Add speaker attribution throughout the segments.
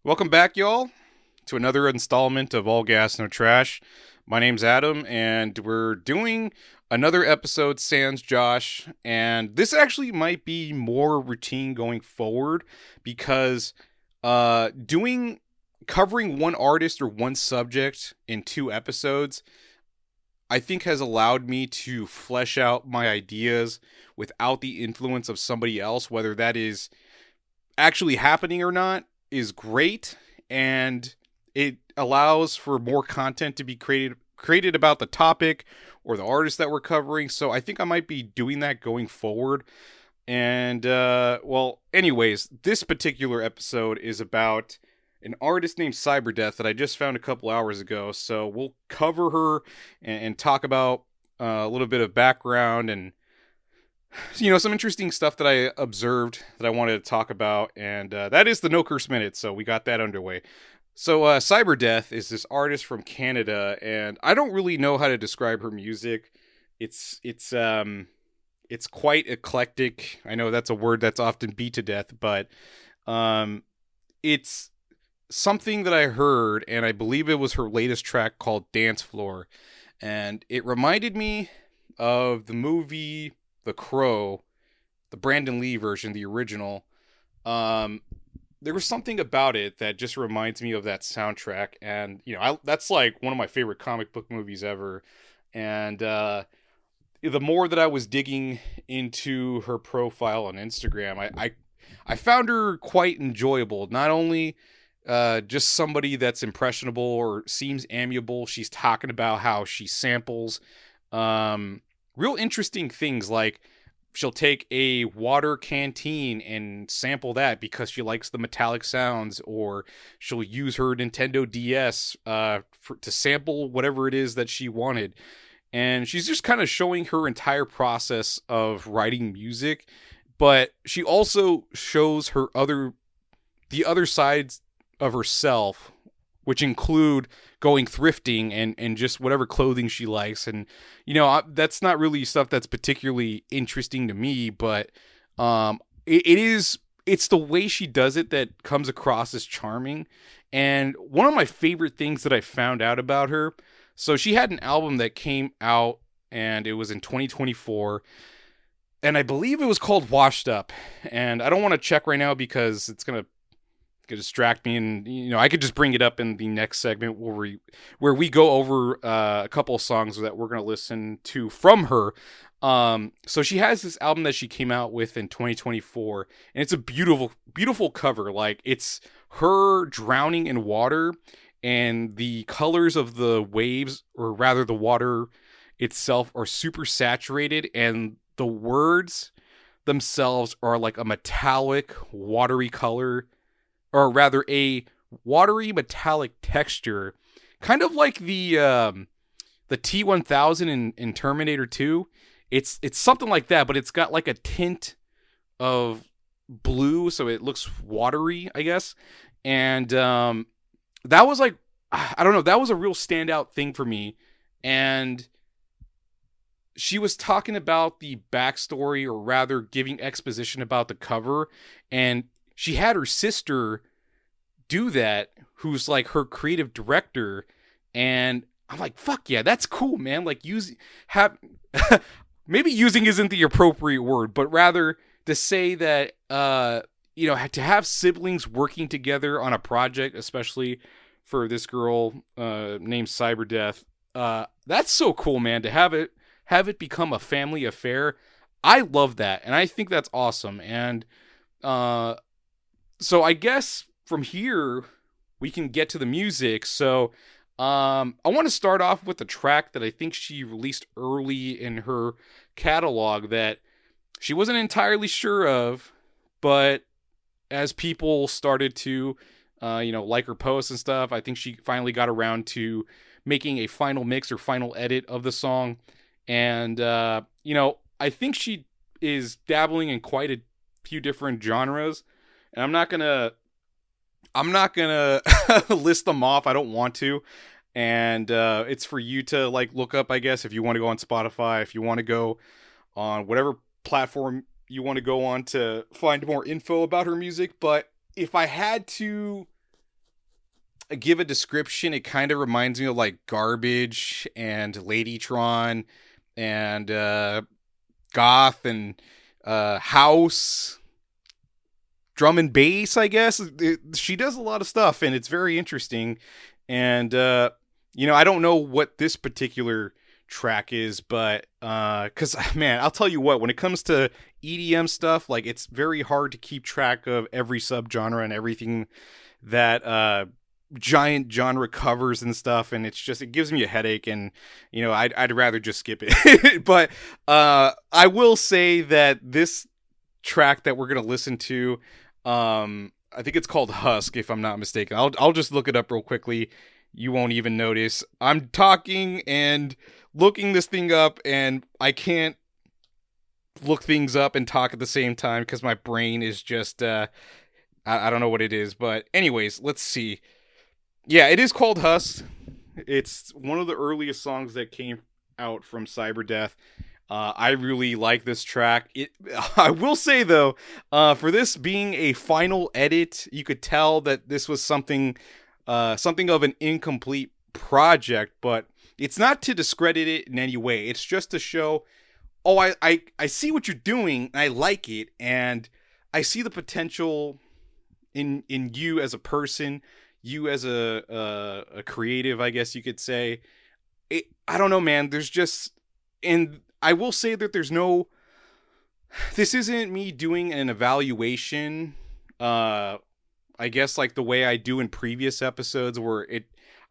Speaker 1: Welcome back, y'all, to another installment of All Gas No Trash. My name's Adam, and we're doing another episode sans Josh. And this actually might be more routine going forward because doing covering one artist or one subject in two episodes, I think has allowed me to flesh out my ideas without the influence of somebody else, whether that is actually happening or not, is great, and it allows for more content to be created about the topic or the artist that we're covering. So I think I might be doing that going forward. And well, anyways, this particular episode is about an artist named Cyberdeath that I just found a couple hours ago. So we'll cover her and talk about a little bit of background and some interesting stuff that I observed that I wanted to talk about, and that is the No Curse Minute. So we got that underway. So Cyberdeath is this artist from Canada, and I don't really know how to describe her music. It's quite eclectic. I know that's a word that's often beat to death, but it's something that I heard, and I believe it was her latest track called Dance Floor, and it reminded me of the movie The Crow, the Brandon Lee version, the original. Um, there was something about it that just reminds me of that soundtrack, and that's like one of my favorite comic book movies ever. And the more that I was digging into her profile on Instagram, I found her quite enjoyable. Not only just somebody that's impressionable or seems amiable. She's talking about how she samples real interesting things, like she'll take a water canteen and sample that because she likes the metallic sounds, or she'll use her Nintendo DS to sample whatever it is that she wanted. And she's just kind of showing her entire process of writing music, but she also shows the other sides of herself, which include going thrifting and just whatever clothing she likes. And, that's not really stuff that's particularly interesting to me, but it's the way she does it that comes across as charming. And one of my favorite things that I found out about her, so she had an album that came out and it was in 2024, and I believe it was called Washed Up. And I don't want to check right now because it's going to distract me, and I could just bring it up in the next segment where we go over a couple of songs that we're going to listen to from her. So she has this album that she came out with in 2024, and it's a beautiful cover. Like, it's her drowning in water, and the colors of the waves, or rather the water itself, are super saturated, and the words themselves are like a metallic watery color, or rather a watery metallic texture, kind of like the T1000 in Terminator 2. It's something like that, but it's got like a tint of blue, so it looks watery, I guess. And that was like, I don't know, that was a real standout thing for me. And she was talking about the backstory, or rather giving exposition about the cover, and she had her sister do that, who's like her creative director. And I'm like, fuck yeah, that's cool, man. Like, have maybe using isn't the appropriate word, but rather to say that to have siblings working together on a project, especially for this girl named Cyberdeath, that's so cool, man. To have it become a family affair, I love that, and I think that's awesome. And so I guess from here we can get to the music. So I want to start off with a track that I think she released early in her catalog that she wasn't entirely sure of, but as people started to like her posts and stuff, I think she finally got around to making a final mix or final edit of the song. And I think she is dabbling in quite a few different genres, and I'm not gonna list them off. I don't want to. And it's for you to like look up, I guess, if you want to go on Spotify, if you want to go on whatever platform you want to go on to find more info about her music. But if I had to give a description, it kind of reminds me of like Garbage and Ladytron and Goth and House, drum and bass, I guess. She does a lot of stuff, and it's very interesting. And I don't know what this particular track is, but because man, I'll tell you what, when it comes to EDM stuff, like it's very hard to keep track of every subgenre and everything that giant genre covers and stuff, and it gives me a headache, and I'd rather just skip it. But I will say that this track that we're gonna listen to, I think it's called Husk, if I'm not mistaken. I'll just look it up real quickly. You won't even notice I'm talking and looking this thing up, and I can't look things up and talk at the same time because my brain is just I don't know what it is. But anyways, let's see. Yeah, it is called Husk. It's one of the earliest songs that came out from Cyberdeath. I really like this track. I will say though, for this being a final edit, you could tell that this was something of an incomplete project, but it's not to discredit it in any way. It's just to show, I see what you're doing, and I like it, and I see the potential in you as a person, you as a creative, I guess you could say. I don't know, man. And I will say that this isn't me doing an evaluation, I guess like the way I do in previous episodes, where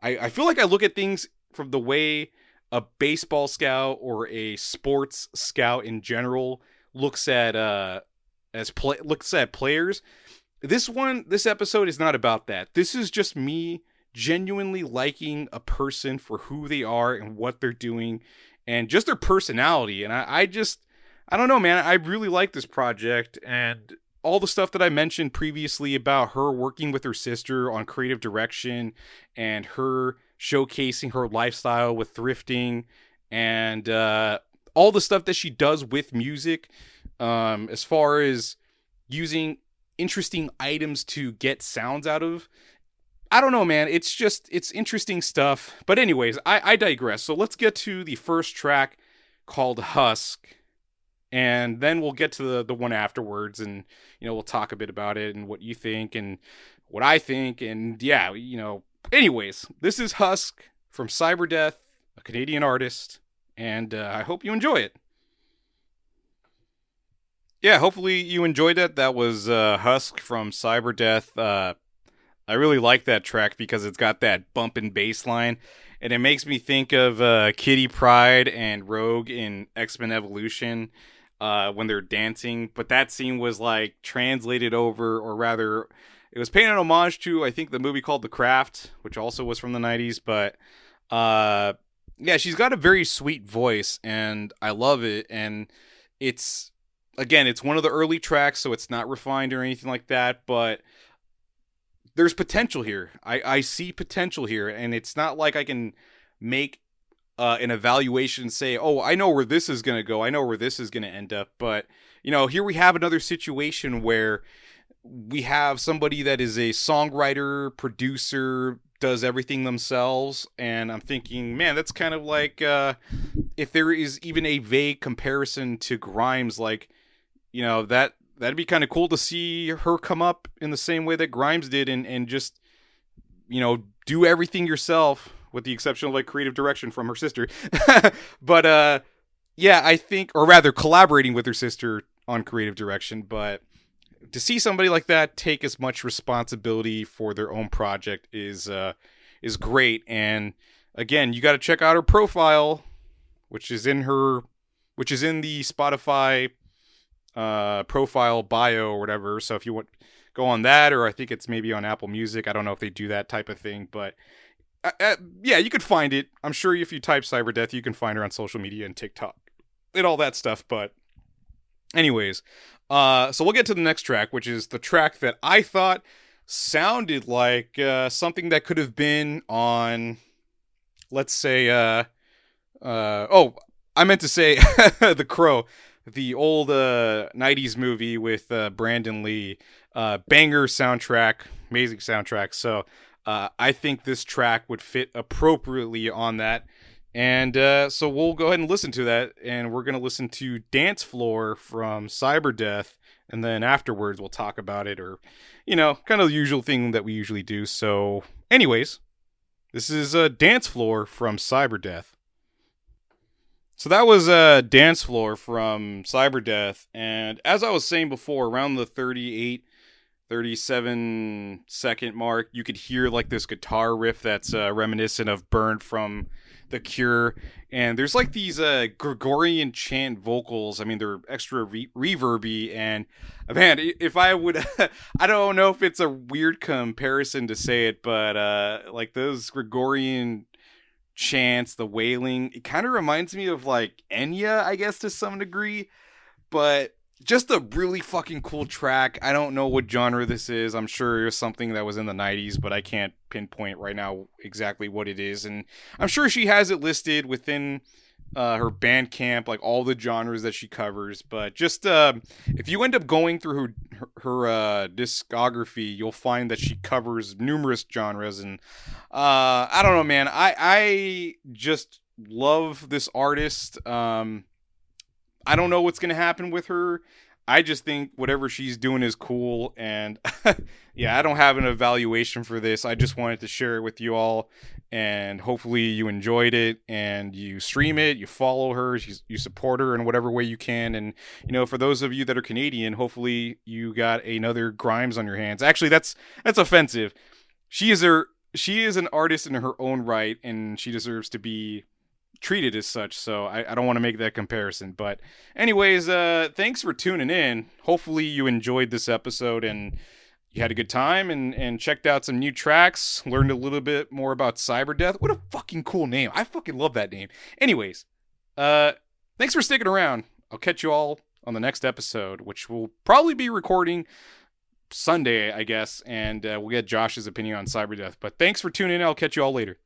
Speaker 1: I feel like I look at things from the way a baseball scout or a sports scout in general looks at players. This episode is not about that. This is just me genuinely liking a person for who they are and what they're doing and just their personality. And I don't know, man. I really like this project, and all the stuff that I mentioned previously about her working with her sister on creative direction and her showcasing her lifestyle with thrifting and all the stuff that she does with music, as far as using interesting items to get sounds out of. I don't know, man. It's interesting stuff. But anyways, I digress. So let's get to the first track called Husk. And then we'll get to the one afterwards, and we'll talk a bit about it and what you think and what I think, and yeah, anyways, this is Husk from Cyberdeath, a Canadian artist, and I hope you enjoy it. Yeah, hopefully you enjoyed it. That was Husk from Cyberdeath. I really like that track because it's got that bumping bass line, and it makes me think of Kitty Pryde and Rogue in X-Men Evolution. When they're dancing, but that scene was like translated over, or rather it was paying an homage to, I think, the movie called The Craft, which also was from the 90s. But yeah, she's got a very sweet voice, and I love it. And it's one of the early tracks, so it's not refined or anything like that, but there's potential here. I see potential here, and it's not like I can make an evaluation and say, oh, I know where this is going to go, I know where this is going to end up. But here we have another situation where we have somebody that is a songwriter, producer, does everything themselves, and I'm thinking, man, that's kind of like if there is even a vague comparison to Grimes, like that'd be kind of cool to see her come up in the same way that Grimes did, and just do everything yourself, with the exception of like creative direction from her sister. But yeah, I think, or rather collaborating with her sister on creative direction. But to see somebody like that take as much responsibility for their own project is great. And again, you got to check out her profile, which is in the Spotify profile bio or whatever. So if you want, go on that, or I think it's maybe on Apple Music. I don't know if they do that type of thing, but yeah, you could find it. I'm sure if you type Cyberdeath, you can find her on social media and TikTok and all that stuff. But anyways, so we'll get to the next track, which is the track that I thought sounded like something that could have been on, let's say, I meant to say The Crow, the old 90s movie with Brandon Lee. Banger soundtrack. amazing soundtrack. So I think this track would fit appropriately on that. And so we'll go ahead and listen to that. And we're going to listen to Dance Floor from Cyberdeath. And then afterwards, we'll talk about it, or, kind of the usual thing that we usually do. So, anyways, this is Dance Floor from Cyberdeath. So that was Dance Floor from Cyberdeath. And as I was saying before, around the 37-second mark, you could hear like this guitar riff that's reminiscent of Burn from The Cure. And there's like these Gregorian chant vocals. I mean, they're extra reverby. And man, if I would, I don't know if it's a weird comparison to say it, but like those Gregorian chants, the wailing, it kind of reminds me of like Enya, I guess, to some degree. But just a really fucking cool track. I don't know what genre this is. I'm sure it's something that was in the 90s, but I can't pinpoint right now exactly what it is. And I'm sure she has it listed within her Bandcamp, like all the genres that she covers. But just if you end up going through her discography, you'll find that she covers numerous genres. And I don't know, man. I just love this artist. I don't know what's going to happen with her. I just think whatever she's doing is cool. And yeah, I don't have an evaluation for this. I just wanted to share it with you all. And hopefully you enjoyed it and you stream it, you follow her, you support her in whatever way you can. And, for those of you that are Canadian, hopefully you got another Grimes on your hands. Actually, that's offensive. She is an artist in her own right, and she deserves to be treated as such, so I don't want to make that comparison. But anyways, thanks for tuning in. Hopefully you enjoyed this episode and you had a good time and checked out some new tracks, learned a little bit more about Cyberdeath. What a fucking cool name. I fucking love that name. Anyways, thanks for sticking around. I'll catch you all on the next episode, which we'll probably be recording Sunday, I guess, and we'll get Josh's opinion on Cyberdeath. But thanks for tuning in. I'll catch you all later.